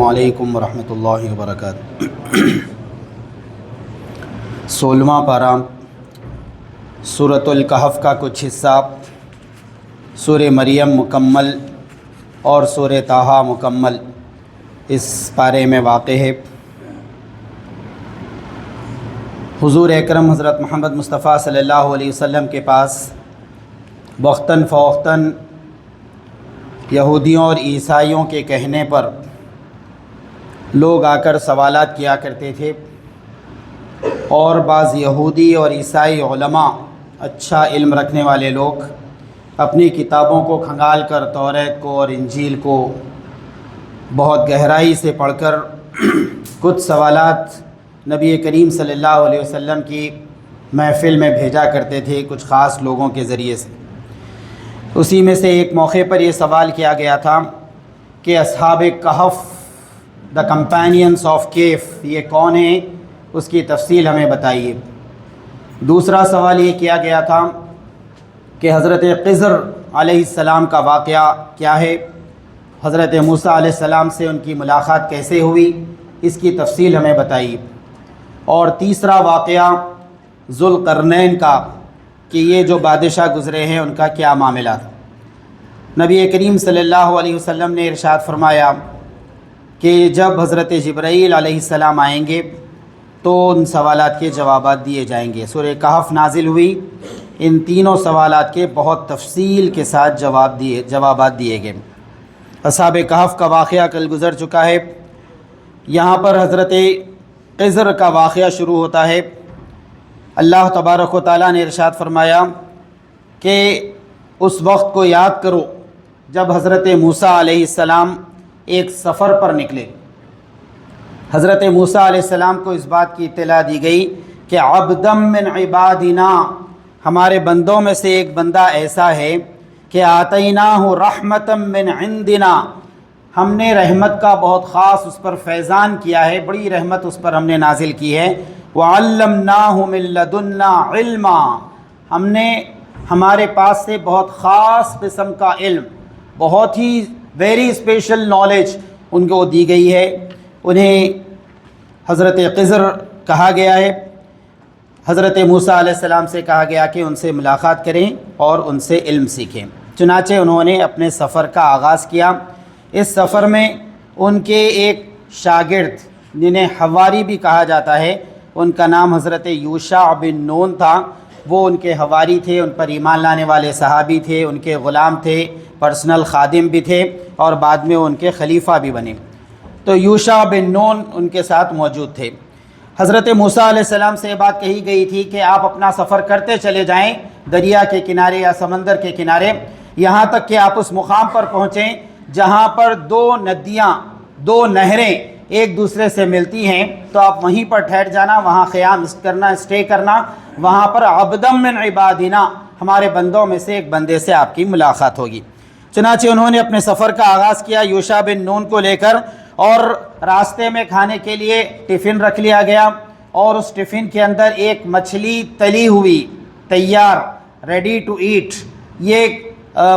علیکم ورحمۃ اللہ وبرکاتہ۔ 16واں پارہ سورۃ الکہف کا کچھ حصہ، سورہ مریم مکمل اور سورہ طٰہٰ مکمل اس پارے میں واقع ہے۔ حضور اکرم حضرت محمد مصطفیٰ صلی اللہ علیہ وسلم کے پاس وقتاً فوقتاً یہودیوں اور عیسائیوں کے کہنے پر لوگ آ کر سوالات کیا کرتے تھے، اور بعض یہودی اور عیسائی علماء، اچھا علم رکھنے والے لوگ، اپنی کتابوں کو کھنگال کر توریت کو اور انجیل کو بہت گہرائی سے پڑھ کر کچھ سوالات نبی کریم صلی اللہ علیہ وسلم کی محفل میں بھیجا کرتے تھے کچھ خاص لوگوں کے ذریعے سے۔ اسی میں سے ایک موقع پر یہ سوال کیا گیا تھا کہ اصحاب کہف، دا کمپینینس آف کیف، یہ کون ہیں، اس کی تفصیل ہمیں بتائیے۔ دوسرا سوال یہ کیا گیا تھا کہ حضرت خضر علیہ السلام کا واقعہ کیا ہے، حضرت موسیٰ علیہ السلام سے ان کی ملاقات کیسے ہوئی، اس کی تفصیل ہمیں بتائیے۔ اور تیسرا واقعہ ذوالقرنین کا، کہ یہ جو بادشاہ گزرے ہیں ان کا کیا معاملہ تھا۔ نبی کریم صلی اللہ علیہ وسلم نے ارشاد فرمایا کہ جب حضرت جبرائیل علیہ السلام آئیں گے تو ان سوالات کے جوابات دیے جائیں گے۔ سورہ کہف نازل ہوئی، ان تینوں سوالات کے بہت تفصیل کے ساتھ جوابات دیے گئے۔ اصحاب کہف کا واقعہ کل گزر چکا ہے۔ یہاں پر حضرت خضر کا واقعہ شروع ہوتا ہے۔ اللہ تبارک و تعالیٰ نے ارشاد فرمایا کہ اس وقت کو یاد کرو جب حضرت موسیٰ علیہ السلام ایک سفر پر نکلے۔ حضرت موسیٰ علیہ السلام کو اس بات کی اطلاع دی گئی کہ عبدم من عبادنا، ہمارے بندوں میں سے ایک بندہ ایسا ہے کہ آتیناہ رحمتا من عندنا، ہم نے رحمت کا بہت خاص اس پر فیضان کیا ہے، بڑی رحمت اس پر ہم نے نازل کی ہے۔ وعلمناہ من لدنا علما، ہم نے ہمارے پاس سے بہت خاص قسم کا علم، بہت ہی ویری اسپیشل نالج ان کو دی گئی ہے۔ انہیں حضرت خضر کہا گیا ہے، حضرت موسیٰ علیہ السلام سے کہا گیا کہ ان سے ملاقات کریں اور ان سے علم سیکھیں۔ چنانچہ انہوں نے اپنے سفر کا آغاز کیا۔ اس سفر میں ان کے ایک شاگرد، جنہیں حواری بھی کہا جاتا ہے، ان کا نام حضرت یوشع بن نون تھا، وہ ان کے حواری تھے، ان پر ایمان لانے والے صحابی تھے، ان کے غلام تھے، پرسنل خادم بھی تھے، اور بعد میں ان کے خلیفہ بھی بنے۔ تو یوشع بن نون ان کے ساتھ موجود تھے۔ حضرت موسیٰ علیہ السلام سے یہ بات کہی گئی تھی کہ آپ اپنا سفر کرتے چلے جائیں دریا کے کنارے یا سمندر کے کنارے، یہاں تک کہ آپ اس مقام پر پہنچیں جہاں پر دو ندیاں، دو نہریں ایک دوسرے سے ملتی ہیں، تو آپ وہیں پر ٹھہر جانا، وہاں قیام کرنا، اسٹے کرنا، وہاں پر عبدم من عبادنا، ہمارے بندوں میں سے ایک بندے سے آپ کی ملاقات ہوگی۔ چنانچہ انہوں نے اپنے سفر کا آغاز کیا یوشع بن نون کو لے کر، اور راستے میں کھانے کے لیے ٹفن رکھ لیا گیا، اور اس ٹفن کے اندر ایک مچھلی تلی ہوئی، تیار، ریڈی ٹو ایٹ، یہ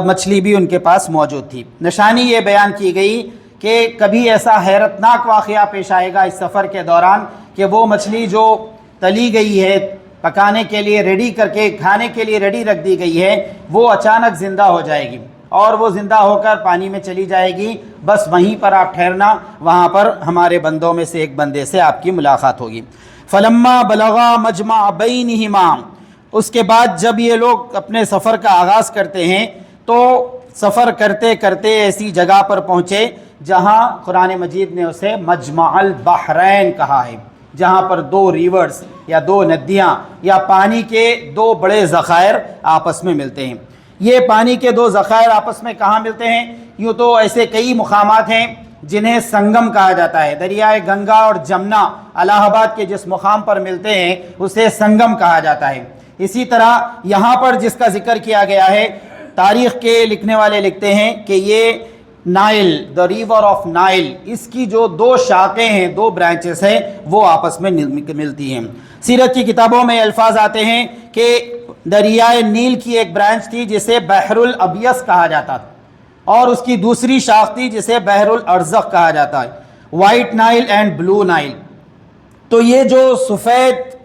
مچھلی بھی ان کے پاس موجود تھی۔ نشانی یہ بیان کی گئی کہ کبھی ایسا حیرت ناک واقعہ پیش آئے گا اس سفر کے دوران کہ وہ مچھلی جو تلی گئی ہے، پکانے کے لیے ریڈی کر کے، کھانے کے لیے ریڈی رکھ دی گئی ہے، وہ اچانک زندہ ہو جائے گی، اور وہ زندہ ہو کر پانی میں چلی جائے گی۔ بس وہیں پر آپ ٹھہرنا، وہاں پر ہمارے بندوں میں سے ایک بندے سے آپ کی ملاقات ہوگی۔ فلما بلغا مجمع بینہما، اس کے بعد جب یہ لوگ اپنے سفر کا آغاز کرتے ہیں تو سفر کرتے کرتے ایسی جگہ پر پہنچے جہاں قرآن مجید نے اسے مجمع البحرین کہا ہے، جہاں پر دو ریورز یا دو ندیاں یا پانی کے دو بڑے ذخائر آپس میں ملتے ہیں۔ یہ پانی کے دو ذخائر آپس میں کہاں ملتے ہیں؟ یوں تو ایسے کئی مقامات ہیں جنہیں سنگم کہا جاتا ہے، دریائے گنگا اور جمنا الہ آباد کے جس مقام پر ملتے ہیں اسے سنگم کہا جاتا ہے۔ اسی طرح یہاں پر جس کا ذکر کیا گیا ہے، تاریخ کے لکھنے والے لکھتے ہیں کہ یہ Nile, the river of Nile, اس کی جو دو شاخیں ہیں، دو برانچز ہیں، وہ آپس میں ملتی ہیں۔ سیرت کی کتابوں میں الفاظ آتے ہیں کہ دریائے نیل کی ایک برانچ تھی جسے بحر الابیض کہا جاتا تھا، اور اس کی دوسری شاخ تھی جسے بحر الارزق کہا جاتا ہے۔ White Nile and blue Nile. تو یہ جو سفید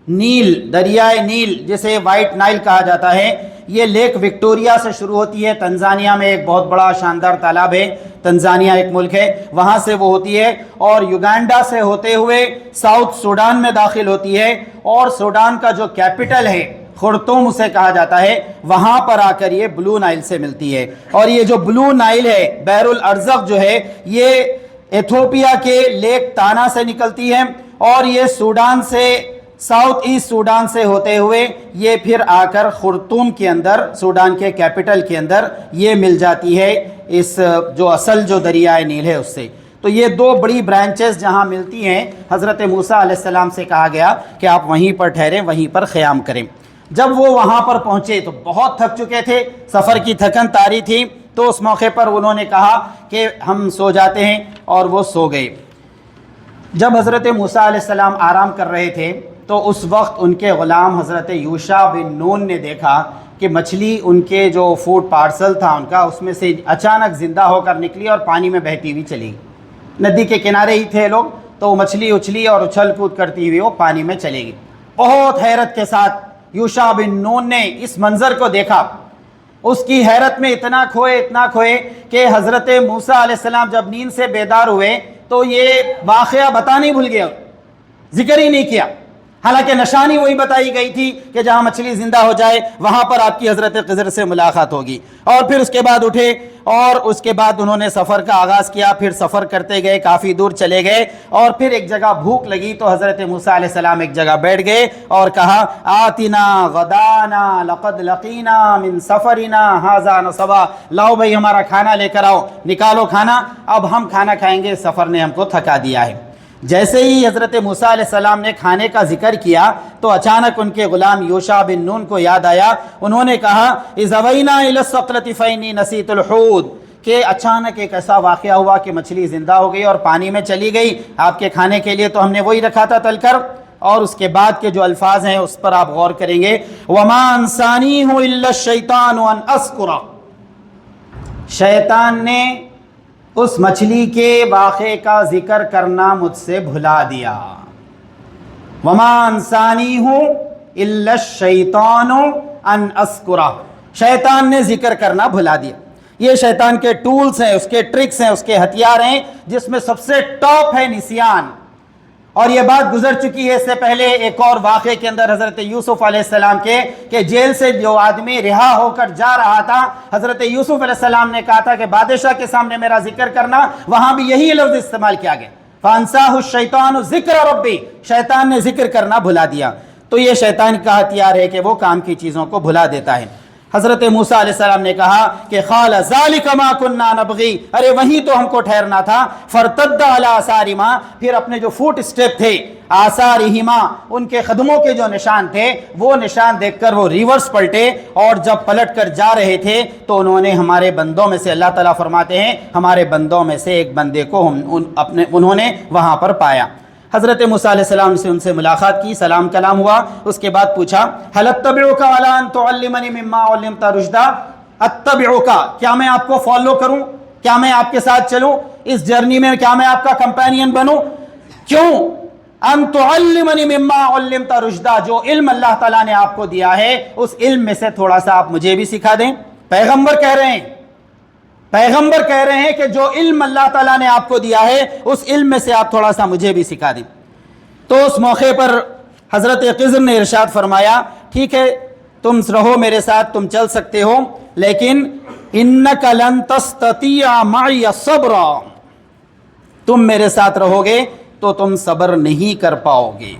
نیل، دریائے نیل جسے وائٹ نائل کہا جاتا ہے، یہ لیک وکٹوریا سے شروع ہوتی ہے. تنزانیہ میں ایک بہت بڑا شاندار تالاب ہے، تنزانیہ ایک ملک ہے، وہاں سے وہ ہوتی ہے اور یوگانڈا سے ہوتے ہوئے ساؤتھ سوڈان میں داخل ہوتی ہے، اور سوڈان کا جو کیپٹل ہے خرطوم اسے کہا جاتا ہے، وہاں پر آ کر یہ بلو نائل سے ملتی ہے. اور یہ جو بلو نائل ہے، بحر الارزق جو ہے، یہ ایتھوپیا کے لیک تانا سے نکلتی ہے، اور یہ سوڈان سے، ساؤتھ ایسٹ سوڈان سے ہوتے ہوئے یہ پھر آ کر خرطوم کے اندر، سوڈان کے کیپٹل کے اندر یہ مل جاتی ہے اس جو اصل جو دریائے نیل ہے اس سے. تو یہ دو بڑی برانچز جہاں ملتی ہیں، حضرت موسیٰ علیہ السلام سے کہا گیا کہ آپ وہیں پر ٹھہریں، وہیں پر قیام کریں. جب وہ وہاں پر پہنچے تو بہت تھک چکے تھے، سفر کی تھکن طاری تھی، تو اس موقع پر انہوں نے کہا کہ ہم سو جاتے ہیں، اور وہ سو گئے. جب حضرت موسیٰ علیہ السلام آرام کر رہے تھے تو اس وقت ان کے غلام حضرت یوشع بن نون نے دیکھا کہ مچھلی ان کے جو فوڈ پارسل تھا ان کا، اس میں سے اچانک زندہ ہو کر نکلی اور پانی میں بہتی ہوئی چلی گئی. ندی کے کنارے ہی تھے لوگ، تو وہ مچھلی اچھلی اور اچھل کود کرتی ہوئی وہ پانی میں چلے گی. بہت حیرت کے ساتھ یوشع بن نون نے اس منظر کو دیکھا. اس کی حیرت میں اتنا کھوئے کہ حضرت موسیٰ علیہ السلام جب نیند سے بیدار ہوئے تو یہ واقعہ بتانا ہی بھول گیا، ذکر ہی نہیں کیا. حالانکہ نشانی وہی بتائی گئی تھی کہ جہاں مچھلی زندہ ہو جائے وہاں پر آپ کی حضرت خضر سے ملاقات ہوگی. اور پھر اس کے بعد اٹھے، اور اس کے بعد انہوں نے سفر کا آغاز کیا. پھر سفر کرتے گئے، کافی دور چلے گئے، اور پھر ایک جگہ بھوک لگی تو حضرت موسیٰ علیہ السلام ایک جگہ بیٹھ گئے اور کہا آتنا غدانا لقد لقینا من سفرنا ھذا نصبا. لاؤ بھائی ہمارا کھانا لے کر آؤ، نکالو کھانا، اب ہم کھانا کھائیں گے، سفر نے ہم کو تھکا دیا ہے. جیسے ہی حضرت موسیٰ علیہ السلام نے کھانے کا ذکر کیا تو اچانک ان کے غلام یوشع بن نون کو یاد آیا. انہوں نے کہا اذ اوینا الی الصخرۃ فانی نسیت الحوت، کہ اچانک ایک ایسا واقعہ ہوا کہ مچھلی زندہ ہو گئی اور پانی میں چلی گئی. آپ کے کھانے کے لیے تو ہم نے وہی رکھا تھا تل کر. اور اس کے بعد کے جو الفاظ ہیں اس پر آپ غور کریں گے. وما انسانیہ الا الشیطان ان اذکرہ، شیطان نے اس مچھلی کے واقعے کا ذکر کرنا مجھ سے بھلا دیا. وما انسانیہ الا الشیطان ان اذکرہ، شیطان نے ذکر کرنا بھلا دیا. یہ شیطان کے ٹولز ہیں، اس کے ٹرکس ہیں، اس کے ہتھیار ہیں، جس میں سب سے ٹاپ ہے نسیان. اور یہ بات گزر چکی ہے اس سے پہلے ایک اور واقعے کے اندر حضرت یوسف علیہ السلام کے، کہ جیل سے جو آدمی رہا ہو کر جا رہا تھا، حضرت یوسف علیہ السلام نے کہا تھا کہ بادشاہ کے سامنے میرا ذکر کرنا، وہاں بھی یہی لفظ استعمال کیا گیا، فَأَنْسَاهُ الشَّيْطَانُ ذِكْرَ رَبِّ، شیطان نے ذکر کرنا بھلا دیا. تو یہ شیطان کا ہتھیار ہے کہ وہ کام کی چیزوں کو بھلا دیتا ہے. حضرت موسیٰ علیہ السلام نے کہا کہ قال ذالک ما کنا نبغی، ارے وہیں تو ہم کو ٹھہرنا تھا. فرتد علی آثارہما، پھر اپنے جو فوٹ اسٹیپ تھے، آثارہما ان کے قدموں کے جو نشان تھے، وہ نشان دیکھ کر وہ ریورس پلٹے، اور جب پلٹ کر جا رہے تھے تو انہوں نے ہمارے بندوں میں سے، اللہ تعالیٰ فرماتے ہیں ہمارے بندوں میں سے ایک بندے کو انہوں نے وہاں پر پایا. حضرت موسیٰ علیہ السلام سے ان سے ملاقات کی، سلام کلام ہوا. اس کے بعد پوچھا هل اتبعک علی ان تعلمنی مما علمت رشدا، اتبعک، کیا میں آپ کو فالو کروں، کیا میں آپ کے ساتھ چلوں اس جرنی میں، کیا میں آپ کا کمپینین بنوں؟ کیوں؟ ان تعلمنی مما علمت رشدا، جو علم اللہ تعالیٰ نے آپ کو دیا ہے اس علم میں سے تھوڑا سا آپ مجھے بھی سکھا دیں. پیغمبر کہہ رہے ہیں، پیغمبر کہہ رہے ہیں کہ جو علم اللہ تعالیٰ نے آپ کو دیا ہے اس علم میں سے آپ تھوڑا سا مجھے بھی سکھا دیں. تو اس موقع پر حضرت خضر نے ارشاد فرمایا ٹھیک ہے تم رہو میرے ساتھ، تم چل سکتے ہو، لیکن انک لن تستطیع معی صبرا، تم میرے ساتھ رہو گے تو تم صبر نہیں کر پاؤ گے.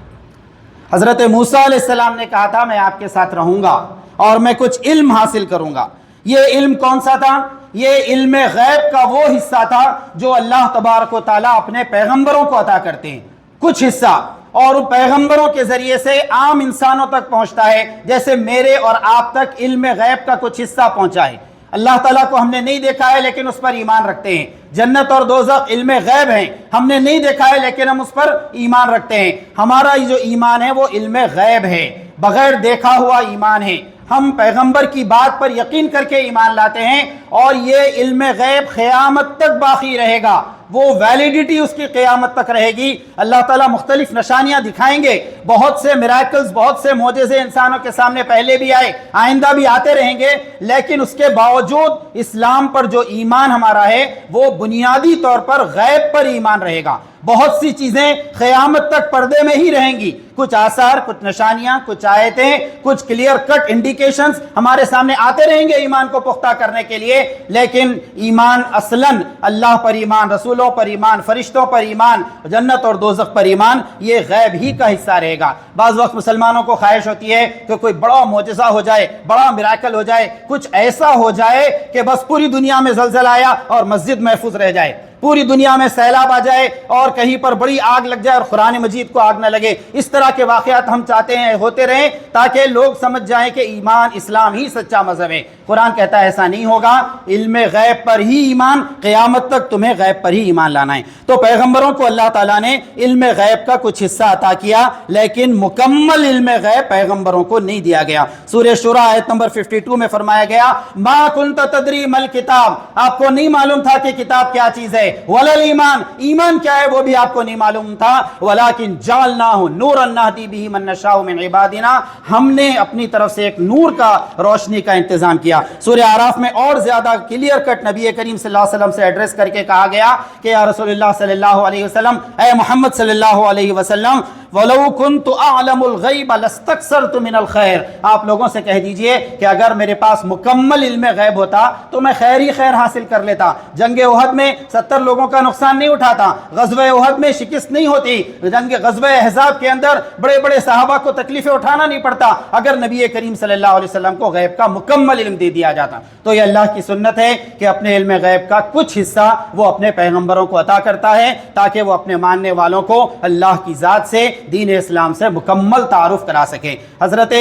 حضرت موسیٰ علیہ السلام نے کہا تھا میں آپ کے ساتھ رہوں گا اور میں کچھ علم حاصل کروں گا. یہ علم کون سا تھا؟ یہ علم غیب کا وہ حصہ تھا جو اللہ تبارک و تعالیٰ اپنے پیغمبروں کو عطا کرتے ہیں، کچھ حصہ، اور ان پیغمبروں کے ذریعے سے عام انسانوں تک پہنچتا ہے، جیسے میرے اور آپ تک علم غیب کا کچھ حصہ پہنچا ہے. اللہ تعالیٰ کو ہم نے نہیں دیکھا ہے لیکن اس پر ایمان رکھتے ہیں. جنت اور دوزخ علم غیب ہیں، ہم نے نہیں دیکھا ہے لیکن ہم اس پر ایمان رکھتے ہیں. ہمارا جو ایمان ہے وہ علم غیب ہے، بغیر دیکھا ہوا ایمان ہے. ہم پیغمبر کی بات پر یقین کر کے ایمان لاتے ہیں، اور یہ علم غیب قیامت تک باقی رہے گا. وہ ویلیڈیٹی اس کی قیامت تک رہے گی۔ اللہ تعالیٰ مختلف نشانیاں دکھائیں گے، بہت سے میراکلز، بہت سے معجزے انسانوں کے سامنے پہلے بھی آئے، آئندہ بھی آتے رہیں گے، لیکن اس کے باوجود اسلام پر جو ایمان ہمارا ہے وہ بنیادی طور پر غیب پر ایمان رہے گا۔ بہت سی چیزیں قیامت تک پردے میں ہی رہیں گی، کچھ آثار، کچھ نشانیاں، کچھ آیتیں، کچھ کلیئر کٹ انڈیکیشنز ہمارے سامنے آتے رہیں گے ایمان کو پختہ کرنے کے لیے، لیکن ایمان اصلاً اللہ پر ایمان، رسولوں پر ایمان، فرشتوں پر ایمان، جنت اور دوزخ پر ایمان، یہ غیب ہی کا حصہ رہے گا۔ بعض وقت مسلمانوں کو خواہش ہوتی ہے کہ کوئی بڑا معجزہ ہو جائے، بڑا میراکل ہو جائے، کچھ ایسا ہو جائے کہ بس پوری دنیا میں زلزلہ آیا اور مسجد محفوظ رہ جائے، پوری دنیا میں سیلاب آ جائے اور کہیں پر بڑی آگ لگ جائے اور قرآن مجید کو آگ نہ لگے۔ اس طرح کے واقعات ہم چاہتے ہیں ہوتے رہیں تاکہ لوگ سمجھ جائیں کہ ایمان، اسلام ہی سچا مذہب ہے۔ قرآن کہتا ہے ایسا نہیں ہوگا، علم غیب پر ہی ایمان، قیامت تک تمہیں غیب پر ہی ایمان لانا ہے۔ تو پیغمبروں کو اللہ تعالیٰ نے علم غیب کا کچھ حصہ عطا کیا، لیکن مکمل علم غیب پیغمبروں کو نہیں دیا گیا۔ سورہ شورى آیت نمبر 52 میں فرمایا گیا، ما کنت تدری مل کتاب، آپ کو نہیں معلوم تھا کہ کتاب کیا چیز ہے، ولل ایمان، ایمان کیا ہے وہ بھی آپ کو نہیں معلوم تھا، ولیکن جعلناہ نورا نہدی بہ من نشاء من عبادنا، ہم نے اپنی طرف سے ایک نور کا، روشنی کا انتظام کیا۔ سورہ اعراف میں اور زیادہ کلیئر کٹ نبی کریم صلی اللہ علیہ وسلم سے ایڈریس کر کے کہا گیا کہ یا رسول اللہ صلی اللہ علیہ وسلم، اے محمد صلی اللہ علیہ وسلم، وَلَوْ كُنْتُ أَعْلَمُ الْغَيْبَ لَاسْتَكْثَرْتُ مِنَ الْخَيْرِ، آپ لوگوں سے کہہ دیجئے کہ اگر میرے پاس مکمل علم غیب ہوتا تو میں خیر ہی خیر حاصل کر لیتا۔ جنگ احد میں 70 لوگوں کا نقصان نہیں اٹھاتا، غزوہ احد میں شکست نہیں ہوتی، غزوہ احزاب کے اندر بڑے بڑے صحابہ کو تکلیفیں اٹھانا نہیں پڑتا اگر نبی کریم صلی اللہ علیہ وسلم کو غیب کا مکمل علم دے دیا جاتا۔ تو یہ اللہ کی سنت ہے کہ اپنے علم غیب کا کچھ حصہ وہ اپنے پیغمبروں کو عطا کرتا ہے تاکہ وہ اپنے ماننے والوں کو اللہ کی ذات سے، دین اسلام سے مکمل تعارف کرا سکے۔ حضرت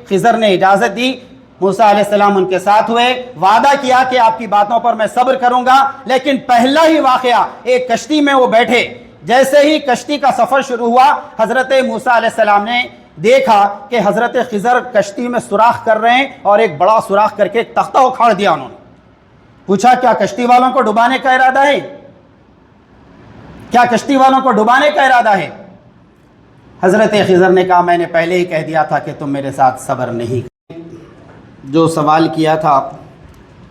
خضر نے اجازت دی، موسیٰ علیہ السلام ان کے ساتھ ہوئے، وعدہ کیا کہ آپ کی باتوں پر میں صبر کروں گا، لیکن پہلا ہی واقعہ، ایک کشتی میں وہ بیٹھے، جیسے ہی کشتی کا سفر شروع ہوا، حضرت موسیٰ علیہ السلام نے دیکھا کہ حضرت خضر کشتی میں سوراخ کر رہے ہیں اور ایک بڑا سوراخ کر کے ایک تختہ اکھاڑ دیا۔ انہوں نے پوچھا کیا کشتی والوں کو ڈبانے کا ارادہ ہے؟ کیا کشتی والوں کو ڈبانے کا ارادہ ہے؟ حضرت خضر نے کہا میں نے پہلے ہی کہہ دیا تھا کہ تم میرے ساتھ صبر نہیں۔ جو سوال کیا تھا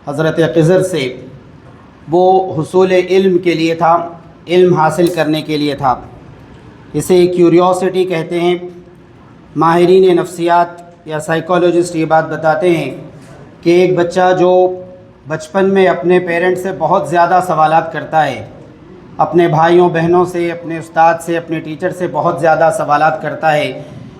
حضرت خضر سے وہ حصول علم کے لیے تھا، علم حاصل کرنے کے لیے تھا، اسے کیوریوسٹی کہتے ہیں۔ ماہرین نفسیات یا سائیکالوجسٹ یہ بات بتاتے ہیں کہ ایک بچہ جو بچپن میں اپنے پیرنٹ سے بہت زیادہ سوالات کرتا ہے، اپنے بھائیوں بہنوں سے، اپنے استاد سے، اپنے ٹیچر سے بہت زیادہ سوالات کرتا ہے،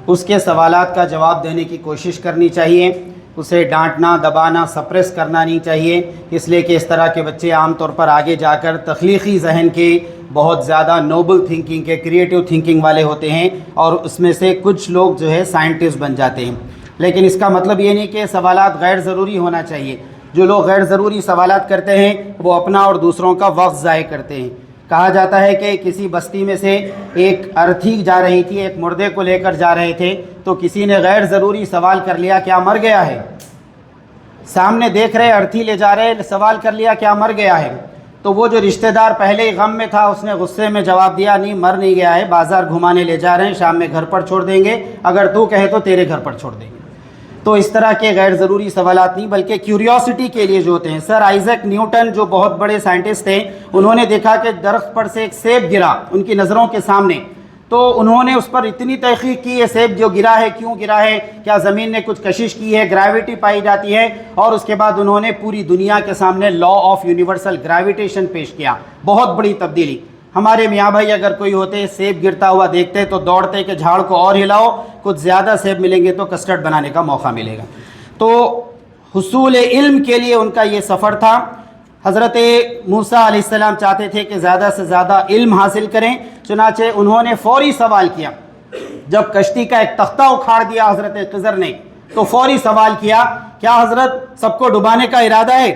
اس کے سوالات کا جواب دینے کی کوشش کرنی چاہیے، اسے ڈانٹنا، دبانا، سپریس کرنا نہیں چاہیے، اس لیے کہ اس طرح کے بچے عام طور پر آگے جا کر تخلیقی ذہن کے، بہت زیادہ نوبل تھنکنگ کے، کریٹیو تھنکنگ والے ہوتے ہیں، اور اس میں سے کچھ لوگ جو ہے سائنٹسٹ بن جاتے ہیں۔ لیکن اس کا مطلب یہ نہیں کہ سوالات غیر ضروری ہونا چاہیے۔ جو لوگ غیر ضروری سوالات کرتے ہیں وہ اپنا اور دوسروں کا وقت ضائع کرتے ہیں۔ کہا جاتا ہے کہ کسی بستی میں سے ایک ارتھی جا رہی تھی، ایک مردے کو لے کر جا رہے تھے، تو کسی نے غیر ضروری سوال کر لیا کیا مر گیا ہے؟ سامنے دیکھ رہے ارتھی لے جا رہے، سوال کر لیا کیا مر گیا ہے؟ تو وہ جو رشتہ دار پہلے ہی غم میں تھا اس نے غصے میں جواب دیا نہیں مر نہیں گیا ہے، بازار گھمانے لے جا رہے ہیں، شام میں گھر پر چھوڑ دیں گے، اگر تو کہے تو تیرے گھر پر چھوڑ دیں گے۔ تو اس طرح کے غیر ضروری سوالات نہیں بلکہ کیوریوسٹی کے لیے جو ہوتے ہیں۔ سر آئزیک نیوٹن جو بہت بڑے سائنٹسٹ تھے، انہوں نے دیکھا کہ درخت پر سے ایک سیب گرا ان کی نظروں کے سامنے، تو انہوں نے اس پر اتنی تحقیق کی، یہ سیب جو گرا ہے کیوں گرا ہے، کیا زمین نے کچھ کشش کی ہے، گریوٹی پائی جاتی ہے، اور اس کے بعد انہوں نے پوری دنیا کے سامنے لا آف یونیورسل گریویٹیشن پیش کیا۔ بہت بڑی تبدیلی۔ ہمارے میاں بھائی اگر کوئی ہوتے سیب گرتا ہوا دیکھتے تو دوڑتے کہ جھاڑ کو اور ہلاؤ، کچھ زیادہ سیب ملیں گے تو کسٹرڈ بنانے کا موقع ملے گا۔ تو حصول علم کے لیے ان کا یہ سفر تھا۔ حضرت موسیٰ علیہ السلام چاہتے تھے کہ زیادہ سے زیادہ علم حاصل کریں، چنانچہ انہوں نے فوری سوال کیا۔ جب کشتی کا ایک تختہ اکھاڑ دیا حضرت خضر نے تو فوری سوال کیا کیا حضرت سب کو ڈبانے کا ارادہ ہے؟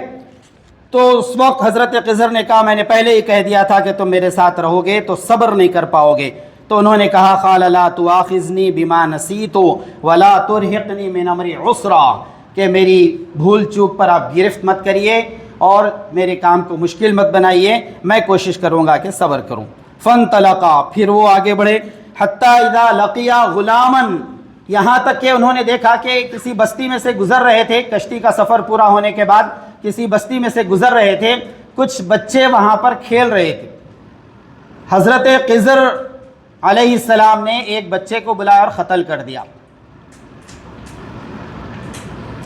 تو اس وقت حضرت خضر نے کہا میں نے پہلے ہی کہہ دیا تھا کہ تم میرے ساتھ رہو گے تو صبر نہیں کر پاؤ گے۔ تو انہوں نے کہا قال لا تؤاخذنی بما نسیت ولا ترہقنی من امری عسرا، کہ میری بھول چوک پر آپ گرفت مت کریے اور میرے کام کو مشکل مت بنائیے، میں کوشش کروں گا کہ صبر کروں۔ فانطلقا، پھر وہ آگے بڑھے، حتی اذا لقیا غلاما، یہاں تک کہ انہوں نے دیکھا کہ کسی بستی میں سے گزر رہے تھے، کشتی کا سفر پورا ہونے کے بعد کسی بستی میں سے گزر رہے تھے، کچھ بچے وہاں پر کھیل رہے تھے۔ حضرت خضر علیہ السلام نے ایک بچے کو بلایا اور قتل کر دیا،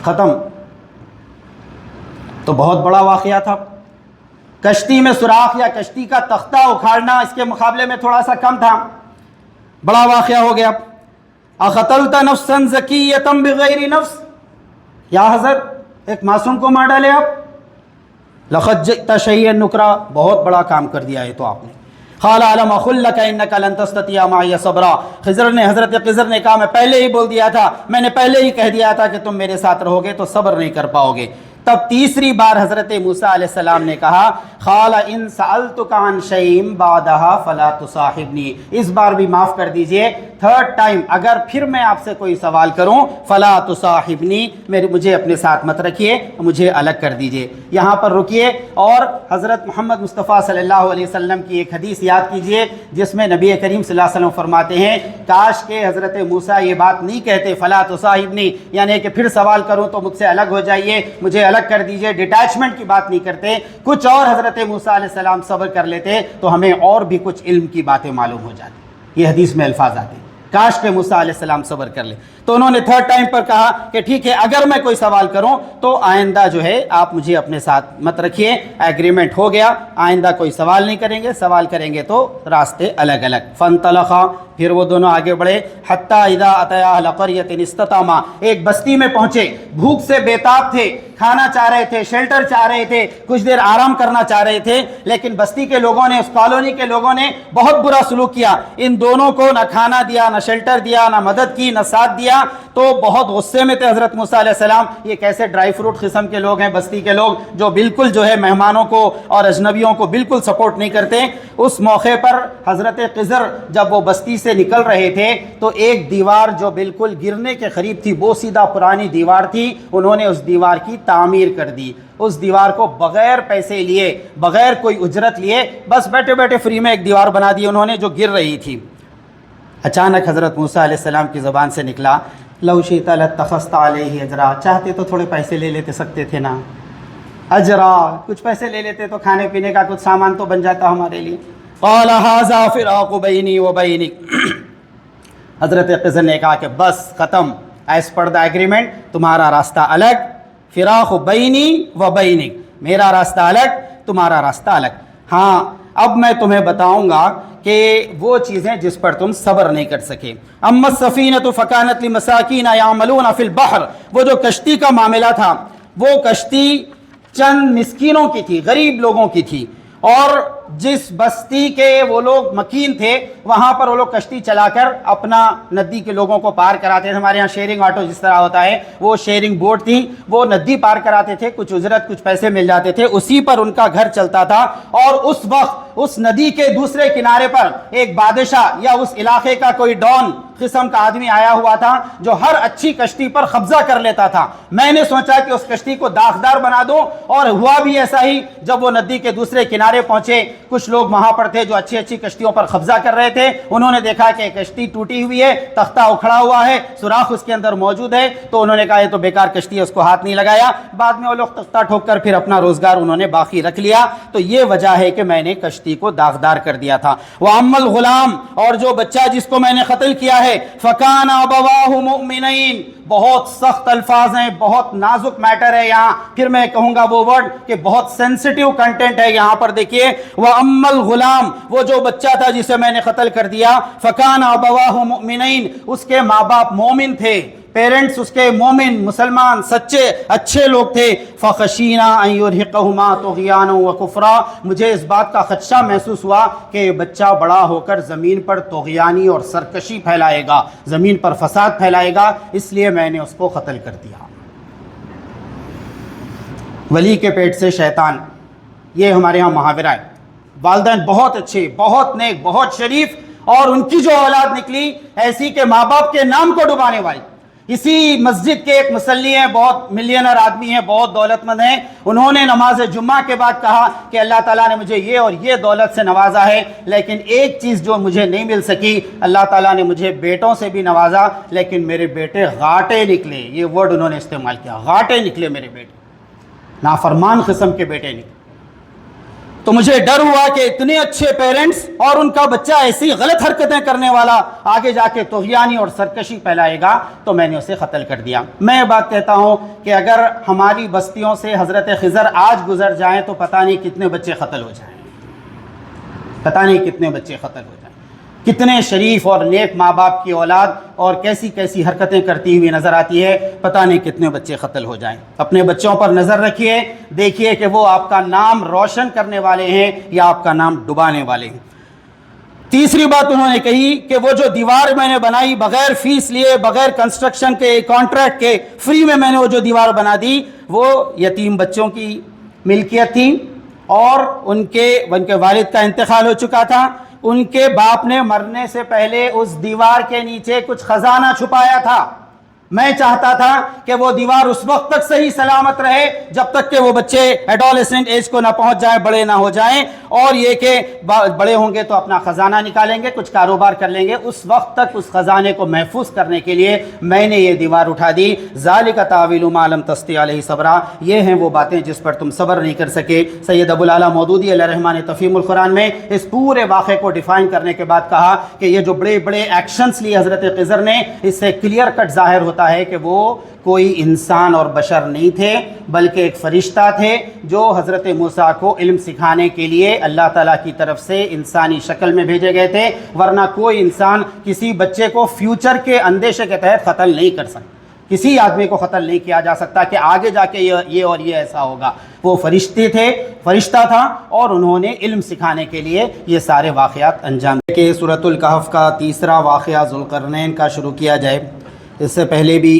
ختم۔ تو بہت بڑا واقعہ تھا، کشتی میں سوراخ یا کشتی کا تختہ اکھاڑنا اس کے مقابلے میں تھوڑا سا کم تھا، بڑا واقعہ ہو گیا۔ اقتلت نفسا زکیۃ بغیر نفس، یا حضرت ایک معصوم کو مار ڈالے آپ، لقد جئت شیئا نکرا، بہت بڑا کام کر دیا ہے تو آپ نے۔ قال الم اقل لك انك لن تستطيع معي صبرا، حضرت خضر نے کہا میں پہلے ہی بول دیا تھا، میں نے پہلے ہی کہہ دیا تھا کہ تم میرے ساتھ رہو گے تو صبر نہیں کر پاؤ گے۔ تب تیسری بار حضرت موسیٰ علیہ السلام نے کہا قال ان سألتك عن شيء بعدها فلا تصاحبني، اس بار بھی معاف کر دیجئے، تھرڈ ٹائم اگر پھر میں آپ سے کوئی سوال کروں فلا تصاحبنی، مجھے اپنے ساتھ مت رکھیے، مجھے الگ کر دیجئے۔ یہاں پر رکیے اور حضرت محمد مصطفیٰ صلی اللہ علیہ وسلم کی ایک حدیث یاد کیجئے جس میں نبی کریم صلی اللہ علیہ وسلم فرماتے ہیں کاش کہ حضرت موسیٰ یہ بات نہیں کہتے فلا تصاحبنی، یعنی کہ پھر سوال کروں تو مجھ سے الگ ہو جائیے، مجھے الگ کر دیجئے، ڈیٹیچمنٹ کی بات نہیں کرتے، کچھ اور حضرت موسیٰ علیہ السلام صبر کر لیتے تو ہمیں اور بھی کچھ علم کی باتیں معلوم ہو جاتی۔ یہ حدیث میں الفاظ آتے ہیں کاش کہ موسیٰ علیہ السلام صبر کر لے۔ تو انہوں نے تھرڈ ٹائم پر کہا کہ ٹھیک ہے اگر میں کوئی سوال کروں تو آئندہ جو ہے آپ مجھے اپنے ساتھ مت رکھیے، ایگریمنٹ ہو گیا، آئندہ کوئی سوال نہیں کریں گے، سوال کریں گے تو راستے الگ الگ۔ فانطلقا، پھر وہ دونوں آگے بڑھے، حتی اذا اتیا اہل قریۃ استطعما، ایک بستی میں پہنچے، بھوک سے بےتاب تھے، کھانا چاہ رہے تھے، شیلٹر چاہ رہے تھے، کچھ دیر آرام کرنا چاہ رہے تھے، لیکن بستی کے لوگوں نے، اس کالونی کے لوگوں نے بہت برا سلوک کیا، ان دونوں کو نہ کھانا دیا، نہ شیلٹر دیا، نہ مدد کی، نہ ساتھ دیا۔ تو بہت غصے میں تھے حضرت موسیٰ علیہ السلام، یہ کیسے ڈرائی فروٹ قسم کے لوگ ہیں بستی کے لوگ جو بالکل جو ہے مہمانوں کو اور اجنبیوں کو بالکل سپورٹ نہیں کرتے۔ اس موقع پر حضرت خضر جب وہ بستی سے نکل رہے تھے تو ایک دیوار جو بالکل گرنے کے قریب تھی، وہ سیدھا پرانی دیوار تھی، انہوں نے اس دیوار کی تعمیر کر دی، اس دیوار کو بغیر پیسے لیے، بغیر کوئی اجرت لیے، بس بیٹھے بیٹھے فری میں ایک دیوار بنا دی انہوں نے جو گر رہی تھی۔ اچانک حضرت موسیٰ علیہ السلام کی زبان سے نکلا لو شئت لاتخذت علیہ اجرا، چاہتے تو تھوڑے پیسے لے لیتے سکتے تھے نا، اجرا، کچھ پیسے لے لیتے تو کھانے پینے کا کچھ سامان تو بن جاتا ہمارے لیے۔ قال ھذا فراق بینی و بینک، حضرت خضر نے کہا کہ بس ختم، ایز پر دا ایگریمنٹ تمہارا راستہ الگ، فراق بینی و بینک، میرا راستہ الگ، تمہارا راستہ الگ۔ ہاں اب میں تمہیں بتاؤں گا کہ وہ چیزیں جس پر تم صبر نہیں کر سکے۔ اما السفینۃ فکانت لمساکین یعملون فی البحر، وہ جو کشتی کا معاملہ تھا وہ کشتی چند مسکینوں کی تھی، غریب لوگوں کی تھی، اور جس بستی کے وہ لوگ مکین تھے وہاں پر وہ لوگ کشتی چلا کر اپنا ندی کے لوگوں کو پار کراتے تھے۔ ہمارے ہاں شیئرنگ آٹو جس طرح ہوتا ہے وہ شیئرنگ بوٹ تھی، وہ ندی پار کراتے تھے، کچھ اجرت کچھ پیسے مل جاتے تھے، اسی پر ان کا گھر چلتا تھا۔ اور اس وقت اس ندی کے دوسرے کنارے پر ایک بادشاہ یا اس علاقے کا کوئی ڈان قسم کا آدمی آیا ہوا تھا جو ہر اچھی کشتی پر قبضہ کر لیتا تھا۔ میں نے سوچا کہ اس کشتی کو داغدار بنا دوں، اور ہوا بھی ایسا ہی۔ جب وہ ندی کے دوسرے کنارے پہنچے، کچھ لوگ وہاں پر تھے جو اچھی اچھی کشتیوں پر قبضہ کر رہے تھے، انہوں نے دیکھا کہ کشتی ٹوٹی ہوئی ہے، تختہ اکھڑا ہوا ہے، سوراخ اس کے اندر موجود ہے، تو انہوں نے کہا یہ تو بیکار کشتی ہے، اس کو ہاتھ نہیں لگایا۔ بعد میں وہ لوگ تختہ ٹھوک کر پھر اپنا روزگار انہوں نے باقی رکھ لیا۔ تو یہ وجہ ہے کہ میں نے کشتی کو داغدار کر دیا تھا۔ وَأَمَّا الْغُلَامُ، اور جو بچہ جس کو میں نے قتل کیا ہے، فَكَانَ أَبَوَاهُ مُؤْمِنَيْنِ، بہت سخت الفاظ ہیں، بہت نازک میٹر ہے یہاں، پھر میں کہوں گا وہ ورڈ کہ بہت سینسٹیو کنٹینٹ ہے یہاں پر۔ دیکھیے وَأَمَّا الْغُلَامُ، وہ جو بچہ تھا جسے میں نے قتل کر دیا، فَكَانَ أَبَوَاهُ مُؤْمِنَيْنِ، اس کے ماں باپ مومن تھے، پیرنٹس اس کے مومن مسلمان سچے اچھے لوگ تھے۔ فَخَشِينَا أَن يُرْهِقَهُمَا طُغْيَانًا وَكُفْرًا، مجھے اس بات کا خدشہ محسوس ہوا کہ یہ بچہ بڑا ہو کر زمین پر طغیانی اور سرکشی پھیلائے گا، زمین پر فساد پھیلائے گا، اس لیے میں نے اس کو قتل کر دیا۔ ولی کے پیٹ سے شیطان، یہ ہمارے ہاں محاورہ ہے۔ والدین بہت اچھے، بہت نیک، بہت شریف، اور ان کی جو اولاد نکلی ایسی کہ ماں باپ کے نام کو ڈبانے والی، اسی مسجد کے ایک مصلی ہیں، بہت ملینر آدمی ہیں، بہت دولت مند ہیں، انہوں نے نماز جمعہ کے بعد کہا کہ اللہ تعالیٰ نے مجھے یہ اور یہ دولت سے نوازا ہے، لیکن ایک چیز جو مجھے نہیں مل سکی، اللہ تعالیٰ نے مجھے بیٹوں سے بھی نوازا لیکن میرے بیٹے غاٹے نکلے۔ یہ ورڈ انہوں نے استعمال کیا، غاٹے نکلے میرے بیٹے، نافرمان قسم کے بیٹے نکلے۔ تو مجھے ڈر ہوا کہ اتنے اچھے پیرنٹس اور ان کا بچہ ایسی غلط حرکتیں کرنے والا آگے جا کے طغیانی اور سرکشی پھیلائے گا، تو میں نے اسے قتل کر دیا۔ میں یہ بات کہتا ہوں کہ اگر ہماری بستیوں سے حضرت خضر آج گزر جائیں تو پتہ نہیں کتنے بچے قتل ہو جائیں، پتہ نہیں کتنے بچے قتل ہو جائیں۔ کتنے شریف اور نیک ماں باپ کی اولاد اور کیسی کیسی حرکتیں کرتی ہوئی نظر آتی ہے، پتہ نہیں کتنے بچے قتل ہو جائیں۔ اپنے بچوں پر نظر رکھیے، دیکھیے کہ وہ آپ کا نام روشن کرنے والے ہیں یا آپ کا نام ڈبانے والے ہیں۔ تیسری بات انہوں نے کہی کہ وہ جو دیوار میں نے بنائی بغیر فیس لیے، بغیر کنسٹرکشن کے، کانٹریکٹ کے، فری میں نے وہ جو دیوار بنا دی، وہ یتیم بچوں کی ملکیت تھی اور ان کے والد کا انتقال ہو چکا تھا۔ ان کے باپ نے مرنے سے پہلے اس دیوار کے نیچے کچھ خزانہ چھپایا تھا۔ میں چاہتا تھا کہ وہ دیوار اس وقت تک صحیح سلامت رہے جب تک کہ وہ بچے ایڈولسنٹ ایج کو نہ پہنچ جائیں، بڑے نہ ہو جائیں، اور یہ کہ بڑے ہوں گے تو اپنا خزانہ نکالیں گے، کچھ کاروبار کر لیں گے۔ اس وقت تک اس خزانے کو محفوظ کرنے کے لیے میں نے یہ دیوار اٹھا دی۔ ذالک تاویل ما لم تسطع علیہ صبرا، یہ ہیں وہ باتیں جس پر تم صبر نہیں کر سکے۔ سید ابو الاعلیٰ مودودی علیہ الرحمٰن نے تفہیم القرآن میں اس پورے واقعے کو ڈیفائن کرنے کے بعد کہا کہ یہ جو بڑے بڑے ایکشنز لیے حضرت خضر نے، اس سے کلیئر کٹ ظاہر ہوتا ہے کہ وہ کوئی انسان اور بشر نہیں تھے بلکہ ایک فرشتہ تھے جو حضرت موسیٰ کو علم سکھانے کے لیے اللہ تعالیٰ کی طرف سے انسانی شکل میں بھیجے گئے تھے، ورنہ کوئی انسان کسی بچے کو فیوچر کے اندیشے کے تحت قتل نہیں کر سکتا، کسی آدمی کو قتل نہیں کیا جا سکتا کہ آگے جا کے یہ اور یہ ایسا ہوگا۔ وہ فرشتہ تھا اور انہوں نے علم سکھانے کے لیے یہ سارے واقعات انجام دیے۔ کہ سورۃ الکہف کا تیسرا واقعہ ذوالقرنین کا شروع کیا جائے۔ اس سے پہلے بھی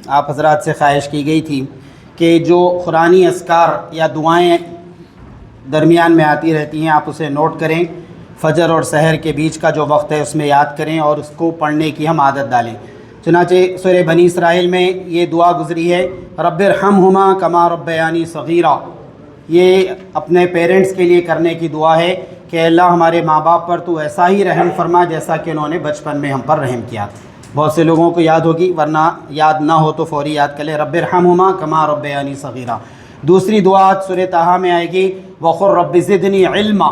آپ حضرات سے خواہش کی گئی تھی کہ جو قرآنی اذکار یا دعائیں درمیان میں آتی رہتی ہیں آپ اسے نوٹ کریں، فجر اور سحر کے بیچ کا جو وقت ہے اس میں یاد کریں اور اس کو پڑھنے کی ہم عادت ڈالیں۔ چنانچہ سورہ بنی اسرائیل میں یہ دعا گزری ہے، رب ارحمہما کما ربیانی صغیرا، یہ اپنے پیرنٹس کے لیے کرنے کی دعا ہے کہ اللہ ہمارے ماں باپ پر تو ایسا ہی رحم فرما جیسا کہ انہوں نے بچپن میں ہم پر رحم کیا۔ بہت سے لوگوں کو یاد ہوگی، ورنہ یاد نہ ہو تو فوری یاد کر لیں، رب ارحمہما کما ربیانی صغیرا۔ دوسری دعا سورہ طٰہٰ میں آئے گی، وقل رب زدنی علما،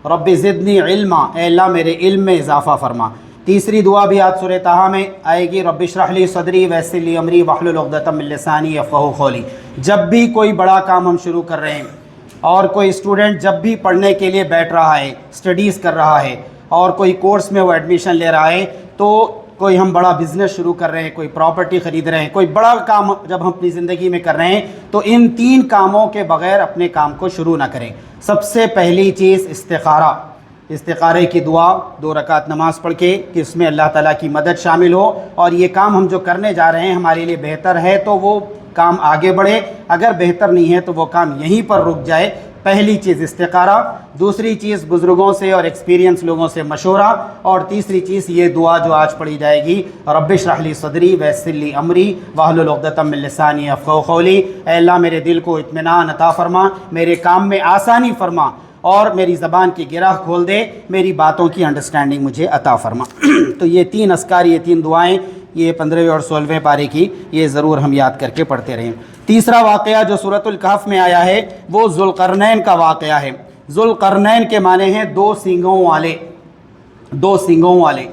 رب زدنی علما، اے اللہ میرے علم میں اضافہ فرما۔ تیسری دعا بھی آج سورہ طٰہٰ میں آئے گی، رب اشرح لی صدری ویسر لی امری واحلل عقدۃ من لسانی یفقہوا قولی۔ جب بھی کوئی بڑا کام ہم شروع کر رہے ہیں اور کوئی اسٹوڈنٹ جب بھی پڑھنے کے لیے بیٹھ رہا ہے، اسٹڈیز کر رہا ہے اور کوئی کورس میں وہ ایڈمیشن لے رہا ہے، تو کوئی ہم بڑا بزنس شروع کر رہے ہیں، کوئی پراپرٹی خرید رہے ہیں، کوئی بڑا کام جب ہم اپنی زندگی میں کر رہے ہیں تو ان تین کاموں کے بغیر اپنے کام کو شروع نہ کریں۔ سب سے پہلی چیز استخارے کی دعا، 2 رکعت نماز پڑھ کے کہ اس میں اللہ تعالیٰ کی مدد شامل ہو اور یہ کام ہم جو کرنے جا رہے ہیں ہمارے لیے بہتر ہے تو وہ کام آگے بڑھے، اگر بہتر نہیں ہے تو وہ کام یہیں پر رک جائے۔ پہلی چیز استخارہ، دوسری چیز بزرگوں سے اور ایکسپیرینس لوگوں سے مشورہ، اور تیسری چیز یہ دعا جو آج پڑھی جائے گی، رب اشرح لی صدری ویسر لی امری واحلل عقدۃ من لسانی یفقہوا قولی۔ اے اللہ میرے دل کو اطمینان عطا فرما، میرے کام میں آسانی فرما اور میری زبان کی گرہ کھول دے، میری باتوں کی انڈرسٹینڈنگ مجھے عطا فرما۔ تو یہ 3 اذکار، یہ 3 دعائیں، یہ 15ویں اور 16ویں پارے کی، یہ ضرور ہم یاد کر کے پڑھتے رہیں۔ تیسرا واقعہ جو سورۃ الکہف میں آیا ہے وہ ذوالقرنین کا واقعہ ہے۔ ذوالقرنین کے معنی ہیں 2 سینگوں والے۔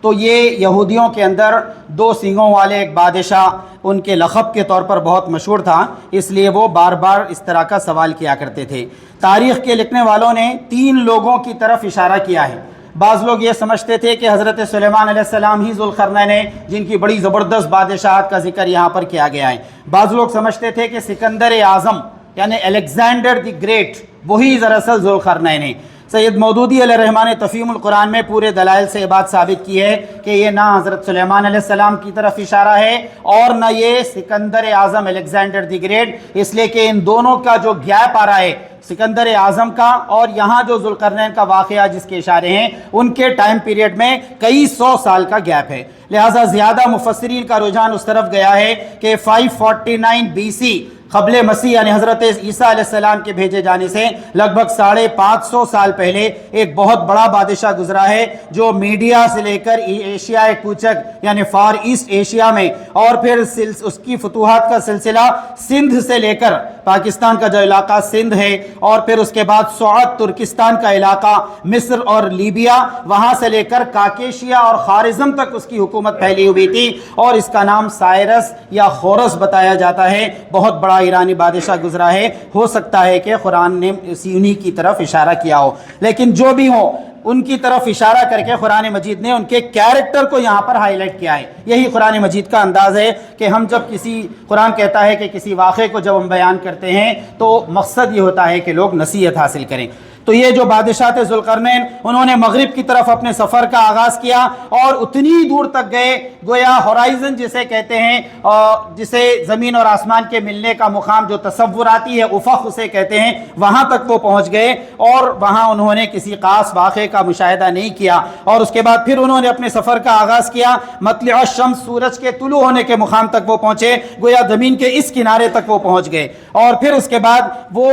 تو یہ یہودیوں کے اندر 2 سینگوں والے ایک بادشاہ ان کے لقب کے طور پر بہت مشہور تھا، اس لیے وہ بار بار اس طرح کا سوال کیا کرتے تھے۔ تاریخ کے لکھنے والوں نے 3 لوگوں کی طرف اشارہ کیا ہے۔ بعض لوگ یہ سمجھتے تھے کہ حضرت سلیمان علیہ السلام ہی ذوالقرنین ہیں جن کی بڑی زبردست بادشاہت کا ذکر یہاں پر کیا گیا ہے۔ بعض لوگ سمجھتے تھے کہ سکندر اعظم یعنی الیگزینڈر دی گریٹ وہی دراصل ذوالقرنین ہیں۔ سید مودودی علیہ الرحمٰن نے تفہیم القرآن میں پورے دلائل سے یہ بات ثابت کی ہے کہ یہ نہ حضرت سلیمان علیہ السلام کی طرف اشارہ ہے اور نہ یہ سکندر اعظم الیگزینڈر دی گریٹ، اس لیے کہ ان دونوں کا جو گیپ آ رہا ہے، سکندر اعظم کا اور یہاں جو ذوالقرنین کا واقعہ جس کے اشارے ہیں، ان کے ٹائم پیریڈ میں کئی 100 سال کا گیپ ہے، لہٰذا زیادہ مفسرین کا رجحان اس طرف گیا ہے کہ 549 BC قبل مسیح یعنی حضرت عیسیٰ علیہ السلام کے بھیجے جانے سے لگ بھگ 550 سال پہلے ایک بہت بڑا بادشاہ گزرا ہے جو میڈیا سے لے کر ایشیا کوچک یعنی فار ایسٹ ایشیا میں، اور پھر اس کی فتوحات کا سلسلہ سندھ سے لے کر پاکستان کا جو علاقہ سندھ ہے، اور پھر اس کے بعد سعود ترکستان کا علاقہ مصر اور لیبیا، وہاں سے لے کر کاکیشیا اور خوارزم تک اس کی حکومت پھیلی ہوئی تھی، اور اس کا نام سائرس یا خورس بتایا جاتا ہے۔ بہت بڑا ایرانی بادشاہ گزرا ہے، ہو سکتا ہے کہ قرآن نے انہی کی طرف اشارہ کیا ہو، لیکن جو بھی ہو ان کی طرف اشارہ کر کے قرآن مجید نے ان کے کیریکٹر کو یہاں پر ہائی لائٹ کیا ہے۔ یہی قرآن مجید کا انداز ہے کہ ہم جب قرآن کہتا ہے کہ کسی واقعے کو جب ہم بیان کرتے ہیں تو مقصد یہ ہوتا ہے کہ لوگ نصیحت حاصل کریں۔ تو یہ جو بادشاہ تھے ذوالقرنین، انہوں نے مغرب کی طرف اپنے سفر کا آغاز کیا اور اتنی دور تک گئے، گویا ہورائزن جسے کہتے ہیں، جسے زمین اور آسمان کے ملنے کا مقام جو تصوراتی ہے، افق اسے کہتے ہیں، وہاں تک وہ پہنچ گئے، اور وہاں انہوں نے کسی خاص واقعے کا مشاہدہ نہیں کیا، اور اس کے بعد پھر انہوں نے اپنے سفر کا آغاز کیا، مطلع الشمس سورج کے طلوع ہونے کے مقام تک وہ پہنچے، گویا زمین کے اس کنارے تک وہ پہنچ گئے، اور پھر اس کے بعد وہ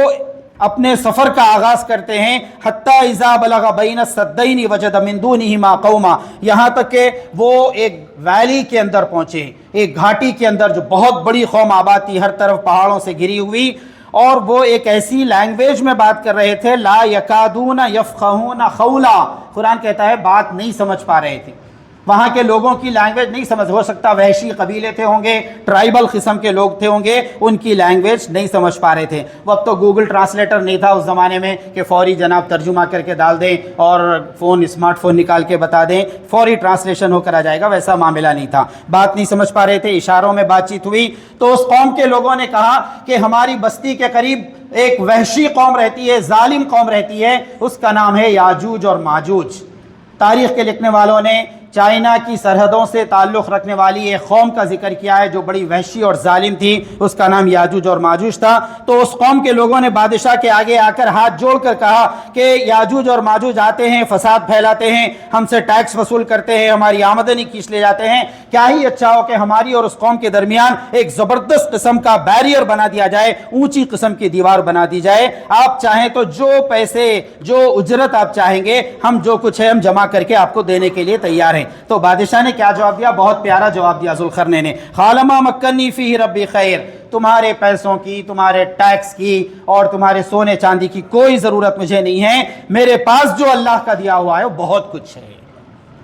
اپنے سفر کا آغاز کرتے ہیں، حتی اذا بلغ بین السدین وجد من دونہما قوما، یہاں تک کہ وہ ایک ویلی کے اندر پہنچے، ایک گھاٹی کے اندر جو بہت بڑی قوم آباد تھی، ہر طرف پہاڑوں سے گھری ہوئی، اور وہ ایک ایسی لینگویج میں بات کر رہے تھے، لا یکادون یفقہون قولا، قرآن کہتا ہے بات نہیں سمجھ پا رہے تھے، وہاں کے لوگوں کی لینگویج نہیں سمجھ، ہو سکتا وحشی قبیلے تھے ہوں گے، ٹرائبل قسم کے لوگ تھے ہوں گے، ان کی لینگویج نہیں سمجھ پا رہے تھے۔ وہ اب تو گوگل ٹرانسلیٹر نہیں تھا اس زمانے میں کہ فوری جناب ترجمہ کر کے ڈال دیں اور اسمارٹ فون نکال کے بتا دیں فوری ٹرانسلیشن ہو کر آ جائے گا، ویسا معاملہ نہیں تھا، بات نہیں سمجھ پا رہے تھے، اشاروں میں بات چیت ہوئی، تو اس قوم کے لوگوں نے کہا کہ ہماری بستی کے قریب ایک وحشی قوم رہتی ہے، ظالم قوم رہتی ہے، اس کا نام ہے یاجوج اور ماجوج۔ تاریخ کے لکھنے والوں نے چائنا کی سرحدوں سے تعلق رکھنے والی ایک قوم کا ذکر کیا ہے جو بڑی وحشی اور ظالم تھی، اس کا نام یاجوج اور ماجوج تھا۔ تو اس قوم کے لوگوں نے بادشاہ کے آگے آ کر ہاتھ جوڑ کر کہا کہ یاجوج اور ماجوج آتے ہیں، فساد پھیلاتے ہیں، ہم سے ٹیکس وصول کرتے ہیں، ہماری آمدنی کھینچ لے جاتے ہیں، کیا ہی اچھا ہو کہ ہماری اور اس قوم کے درمیان ایک زبردست قسم کا بیریئر بنا دیا جائے، اونچی قسم کی دیوار بنا دی جائے، آپ چاہیں تو جو پیسے جو اجرت آپ چاہیں گے، ہم جو کچھ ہے ہم جمع کر کے آپ کو دینے کے لیے تیار ہیں۔ تو بادشاہ نے کیا جواب دیا؟ بہت پیارا جواب دیا ذوالقرنین نے، قال ما مکنی فیہ ربی خیر، تمہارے پیسوں کی، تمہارے ٹیکس کی اور تمہارے سونے چاندی کی کوئی ضرورت مجھے نہیں ہے، میرے پاس جو اللہ کا دیا ہوا ہے وہ بہت کچھ ہے۔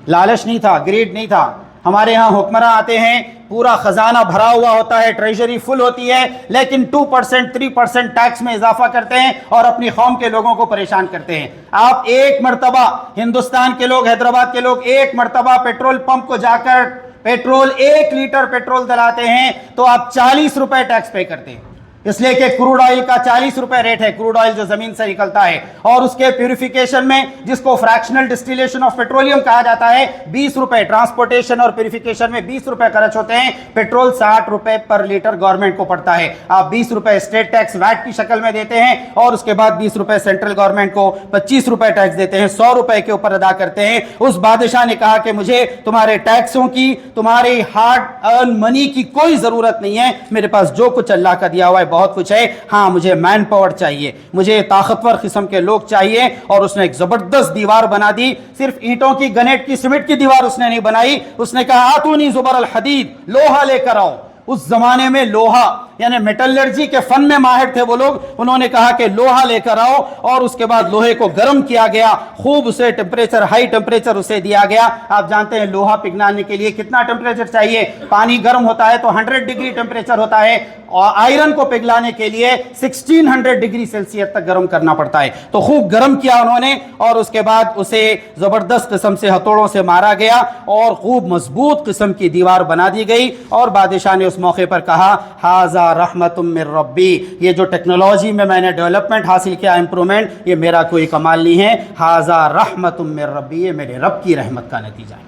لالچ نہیں تھا، گریڈ نہیں تھا۔ ہمارے ہاں حکمراں آتے ہیں، پورا خزانہ بھرا ہوا ہوتا ہے، ٹریجری فل ہوتی ہے، لیکن 2% 3% ٹیکس میں اضافہ کرتے ہیں اور اپنی قوم کے لوگوں کو پریشان کرتے ہیں۔ آپ ایک مرتبہ ہندوستان کے لوگ، حیدرآباد کے لوگ ایک مرتبہ پیٹرول پمپ کو جا کر پیٹرول 1 لیٹر پیٹرول دلاتے ہیں تو آپ 40 روپے ٹیکس پے کرتے ہیں، اس لیے کہ کروڈ آئل کا 40 روپے ریٹ ہے، کروڈ آئل جو زمین سے نکلتا ہے، اور اس کے پیوریفیکیشن میں جس کو فریکشنل ڈسٹیلیشن آف پیٹرولیم کہا جاتا ہے 20 روپے، ٹرانسپورٹیشن اور پیوریفیکیشن میں 20 روپے خرچ ہوتے ہیں، پیٹرول 60 روپے پر لیٹر گورنمنٹ کو پڑتا ہے، آپ 20 روپے اسٹیٹ ٹیکس ویٹ کی شکل میں دیتے ہیں اور اس کے بعد 20 روپے سینٹرل گورنمنٹ کو 25 روپے ٹیکس دیتے ہیں، 100 روپے کے اوپر ادا کرتے ہیں۔ اس بادشاہ نے کہا کہ مجھے تمہارے ٹیکسوں کی، تمہاری ہارڈ ارن منی کی کوئی ضرورت نہیں ہے، میرے پاس جو کچھ اللہ کا دیا ہوا ہے بہت کچھ ہے، ہاں مجھے مین پاور چاہیے، مجھے طاقتور قسم کے لوگ چاہیے۔ اور اس نے ایک زبردست دیوار بنا دی، صرف اینٹوں کی، گنیٹ کی، سیمنٹ کی دیوار اس نے نہیں بنائی، اس نے کہا آتونی زبر الحدید، لوہا لے کر آؤ۔ اس زمانے میں لوہا یعنی میٹلرجی کے فن میں ماہر تھے وہ لوگ، انہوں نے کہا کہ لوہا لے کر آؤ، اور اس کے بعد لوہے کو گرم کیا گیا، خوب اسے ٹیمپریچر، ہائی ٹیمپریچر اسے دیا گیا۔ آپ جانتے ہیں لوہا پگھلانے کے لیے کتنا ٹیمپریچر چاہیے، پانی گرم ہوتا ہے تو 100 ڈگری ٹیمپریچر ہوتا ہے، اور آئرن کو پگھلانے کے لیے 1600 ڈگری سیلسیس تک گرم کرنا پڑتا ہے، تو خوب گرم کیا انہوں نے، اور اس کے بعد اسے زبردست قسم سے ہتھوڑوں سے مارا گیا اور خوب مضبوط قسم کی دیوار بنا دی گئی، اور بادشاہ نے اس موقع پر کہا ھذا حاذا رحمت من ربی، یہ جو ٹیکنالوجی میں نے ڈیولپمنٹ حاصل کیا، امپرومنٹ، یہ میرا کوئی کمال نہیں ہے، حاذا رحمت من ربی، یہ میرے رب کی رحمت کا نتیجہ ہے۔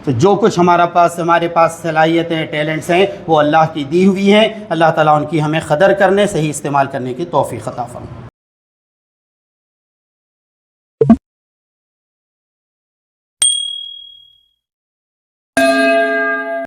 تو جو کچھ ہمارے پاس صلاحیتیں، ٹیلنٹس ہیں، وہ اللہ کی دی ہوئی ہیں۔ اللہ تعالیٰ ان کی ہمیں قدر کرنے، صحیح استعمال کرنے کی توفیق عطا فرمائے۔